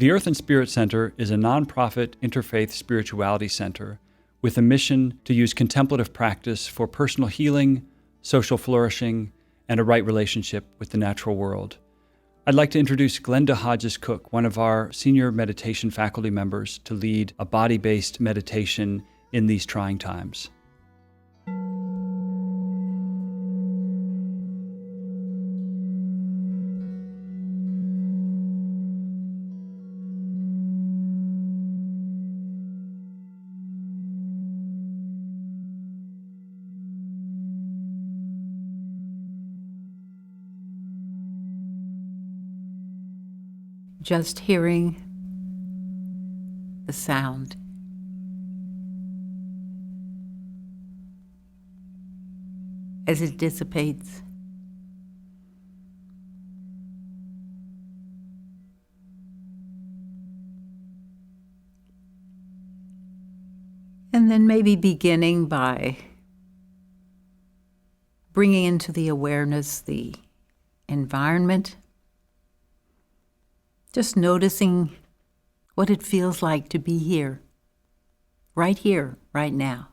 The Earth and Spirit Center is a nonprofit interfaith spirituality center with a mission to use contemplative practice for personal healing, social flourishing, and a right relationship with the natural world. I'd like to introduce Glenda Hodges Cook, one of our senior meditation faculty members, to lead a body-based meditation in these trying times. Just hearing the sound. As it dissipates. And then maybe beginning by bringing into the awareness the environment. Just noticing what it feels like to be here, right now.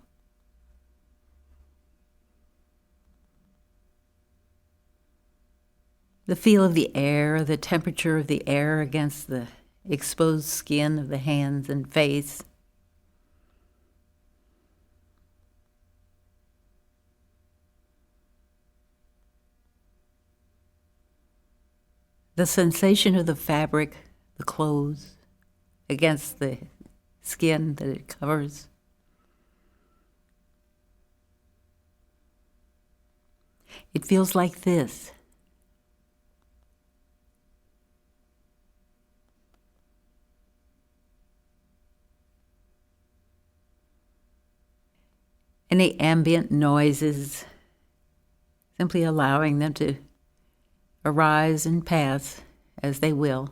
The feel of the air, the temperature of the air against the exposed skin of the hands and face. The sensation of the fabric, the clothes, against the skin that it covers. It feels like this. Any ambient noises, simply allowing them to arise and pass as they will.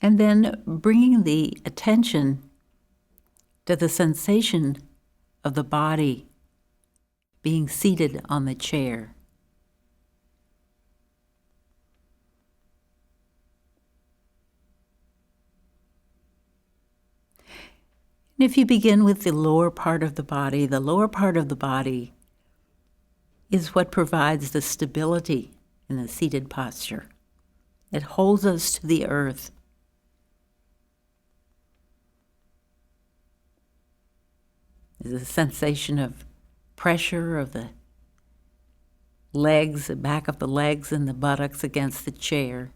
And then bringing the attention to the sensation of the body being seated on the chair. And if you begin with the lower part of the body is what provides the stability in the seated posture. It holds us to the earth. There's a sensation of pressure of the legs, the back of the legs and the buttocks against the chair.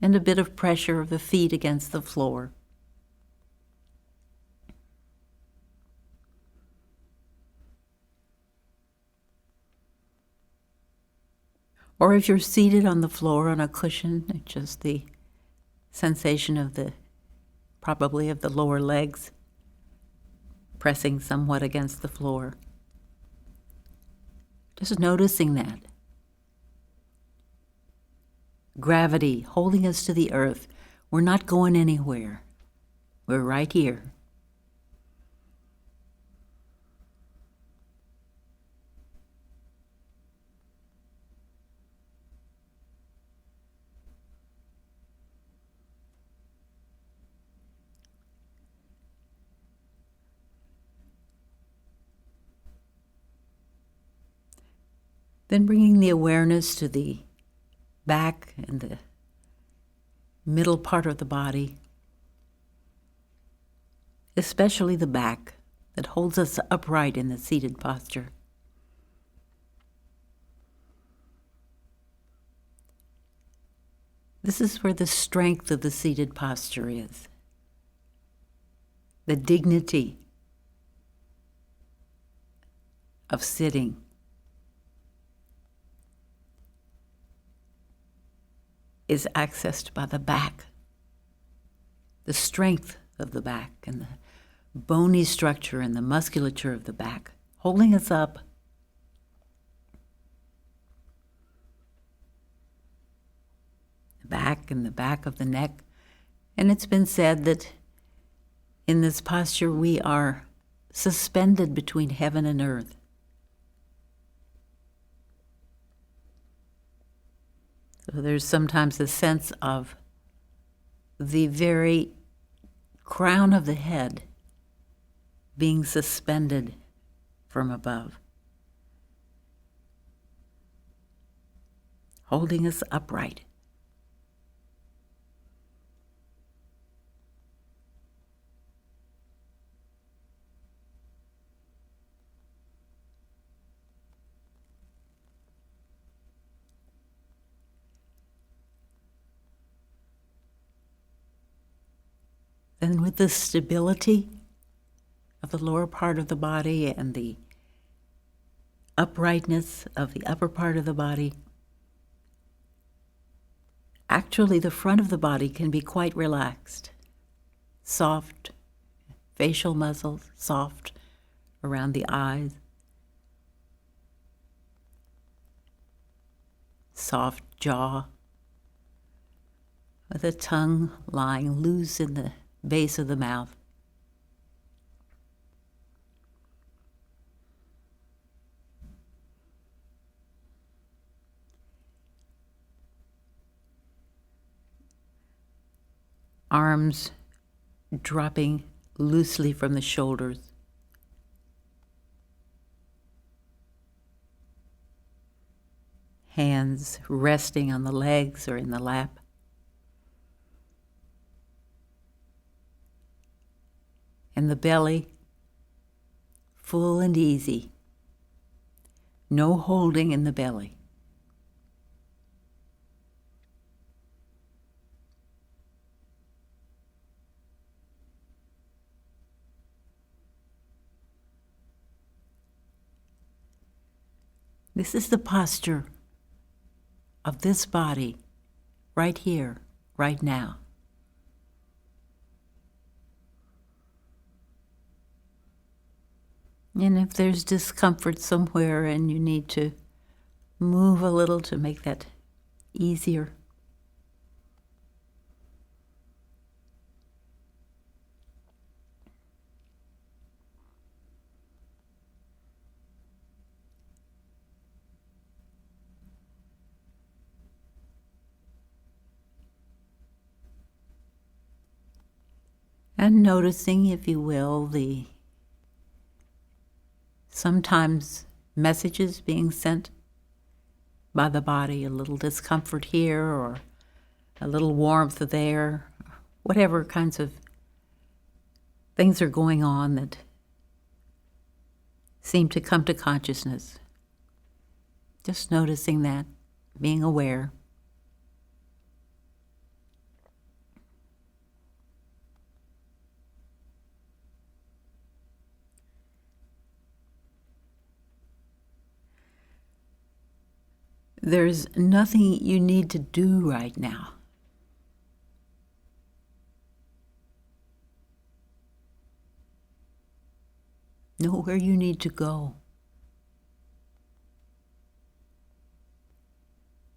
And a bit of pressure of the feet against the floor. Or if you're seated on the floor on a cushion, just the sensation of probably of the lower legs pressing somewhat against the floor. Just noticing that. Gravity holding us to the earth. We're not going anywhere. We're right here. Then bringing the awareness to the back and the middle part of the body, especially the back that holds us upright in the seated posture. This is where the strength of the seated posture is, the dignity of sitting. Is accessed by the back, the strength of the back and the bony structure and the musculature of the back, holding us up. back and the back of the neck. And it's been said that in this posture we are suspended between heaven and earth. So there's sometimes a sense of the very crown of the head being suspended from above, holding us upright. Then with the stability of the lower part of the body and the uprightness of the upper part of the body, actually the front of the body can be quite relaxed. Soft facial muscles, soft around the eyes, soft jaw, with the tongue lying loose in the base of the mouth. Arms dropping loosely from the shoulders. Hands resting on the legs or in the lap. And the belly full and easy. No holding in the belly. This is the posture of this body right here, right now. And if there's discomfort somewhere and you need to move a little to make that easier, and noticing, if you will, the sometimes messages being sent by the body, a little discomfort here or a little warmth there, whatever kinds of things are going on that seem to come to consciousness. Just noticing that, being aware. There's nothing you need to do right now. Nowhere you need to go.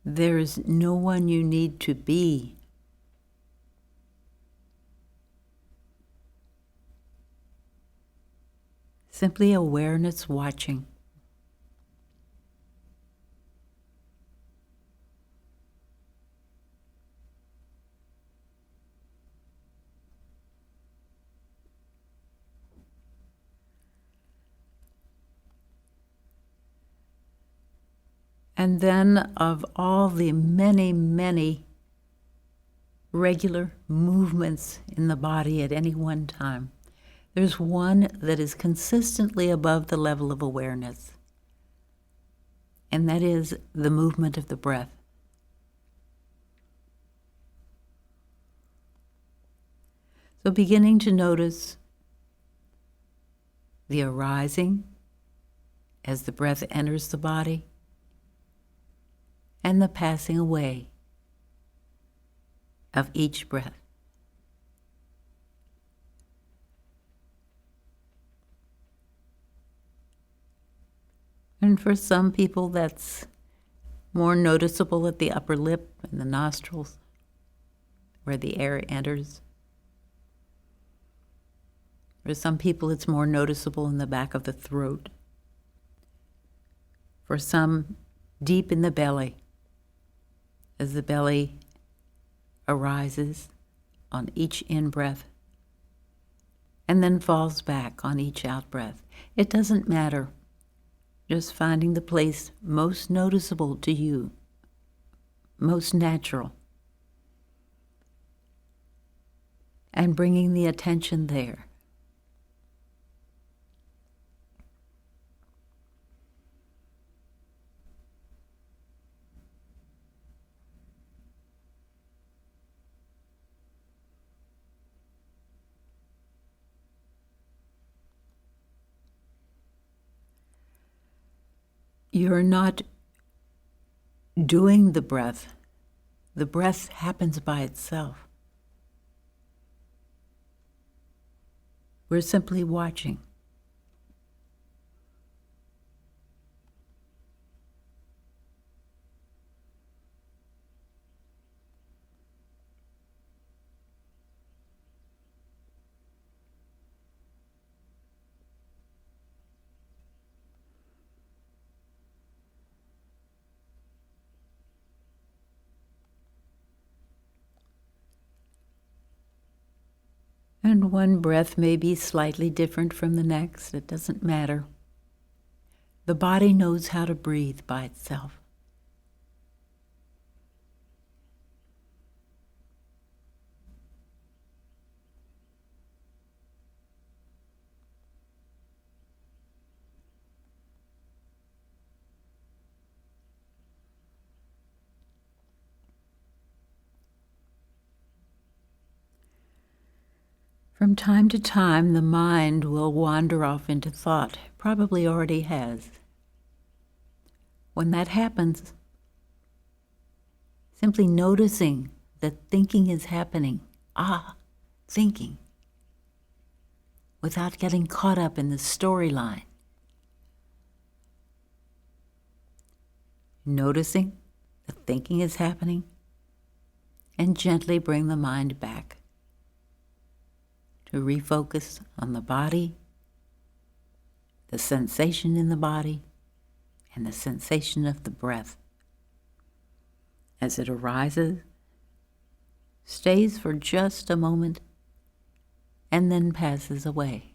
There is no one you need to be. Simply awareness watching. And then of all the many, many regular movements in the body at any one time, there's one that is consistently above the level of awareness, and that is the movement of the breath. So beginning to notice the arising as the breath enters the body, and the passing away of each breath. And for some people, that's more noticeable at the upper lip and the nostrils. where the air enters. For some people, it's more noticeable in the back of the throat. For some, deep in the belly, as the belly arises on each in-breath and then falls back on each out-breath. It doesn't matter. Just finding the place most noticeable to you, most natural, and bringing the attention there. You're not doing the breath. The breath happens by itself. We're simply watching. And one breath may be slightly different from the next. It doesn't matter. The body knows how to breathe by itself. From time to time, the mind will wander off into thought, probably already has. When that happens, simply noticing that thinking is happening, thinking, without getting caught up in the storyline. Noticing that thinking is happening, and gently bring the mind back to refocus on the body, the sensation in the body, and the sensation of the breath as it arises, stays for just a moment, and then passes away.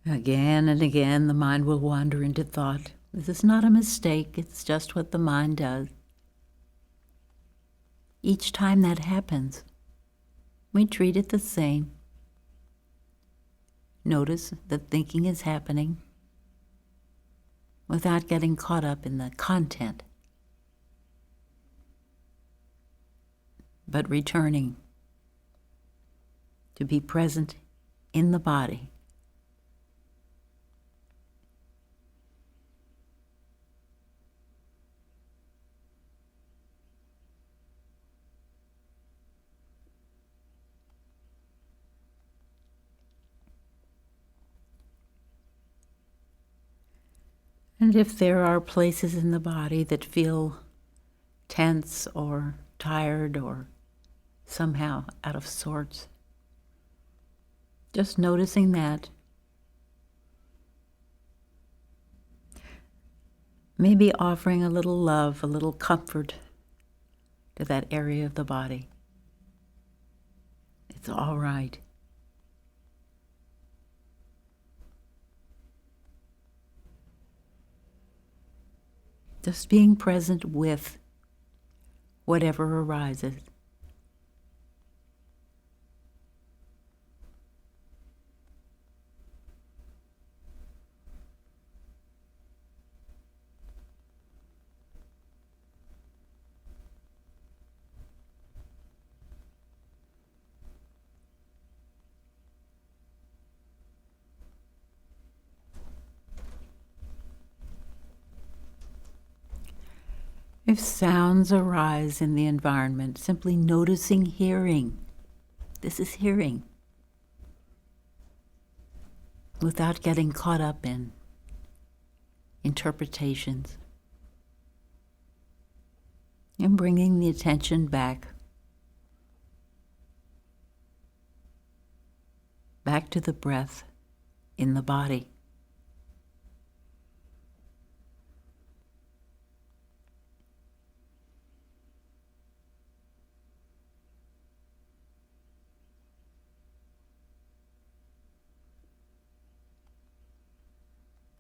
Again and again, the mind will wander into thought. This is not a mistake, it's just what the mind does. Each time that happens, we treat it the same. Notice that thinking is happening without getting caught up in the content, but returning to be present in the body. And if there are places in the body that feel tense or tired or somehow out of sorts, just noticing that. Maybe offering a little love, a little comfort to that area of the body. It's all right. Just being present with whatever arises. If sounds arise in the environment, simply noticing hearing. This is hearing. Without getting caught up in interpretations. And bringing the attention back to the breath in the body.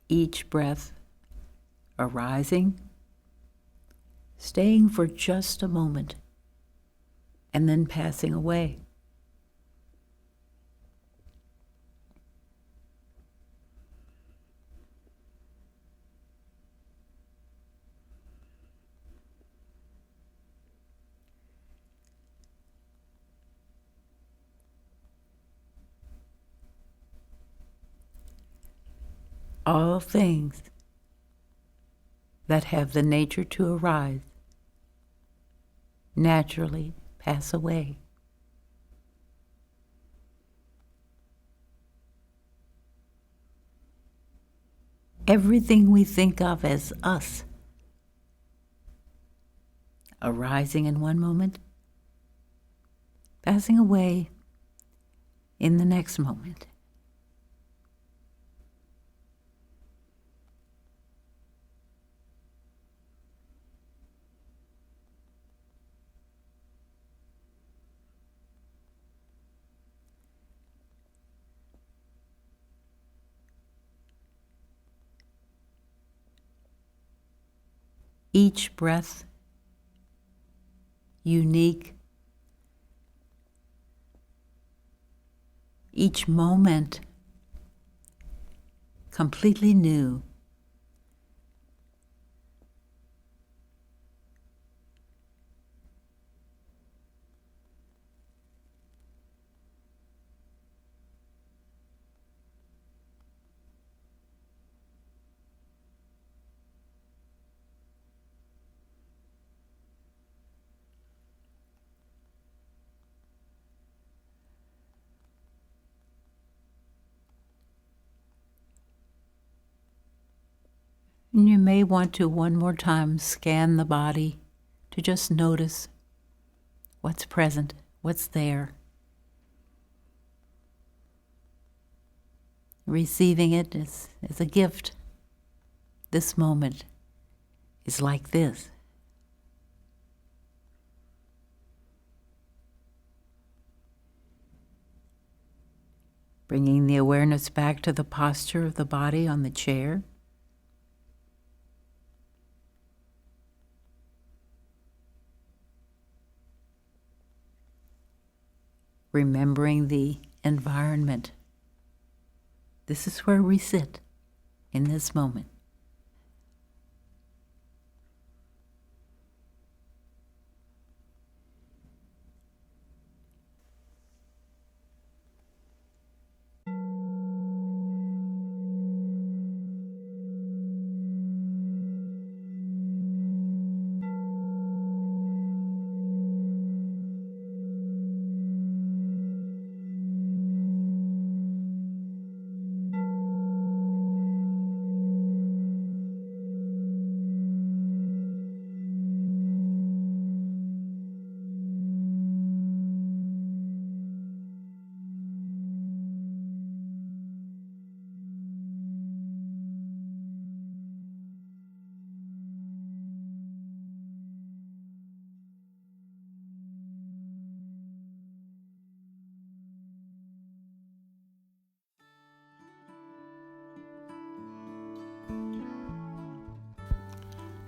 Each breath arising, staying for just a moment, and then passing away. All things that have the nature to arise naturally pass away. Everything we think of as us, arising in one moment, passing away in the next moment. Each breath unique, each moment completely new. And you may want to one more time scan the body to just notice what's present, what's there. Receiving it as a gift. This moment is like this. Bringing the awareness back to the posture of the body on the chair. Remembering the environment. This is where we sit in this moment.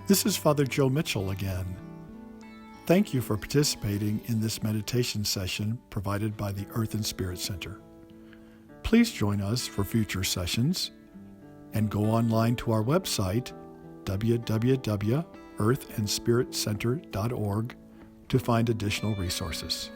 This is Father Joe Mitchell again. Thank you for participating in this meditation session provided by the Earth and Spirit Center. Please join us for future sessions and go online to our website, www.earthandspiritcenter.org, to find additional resources.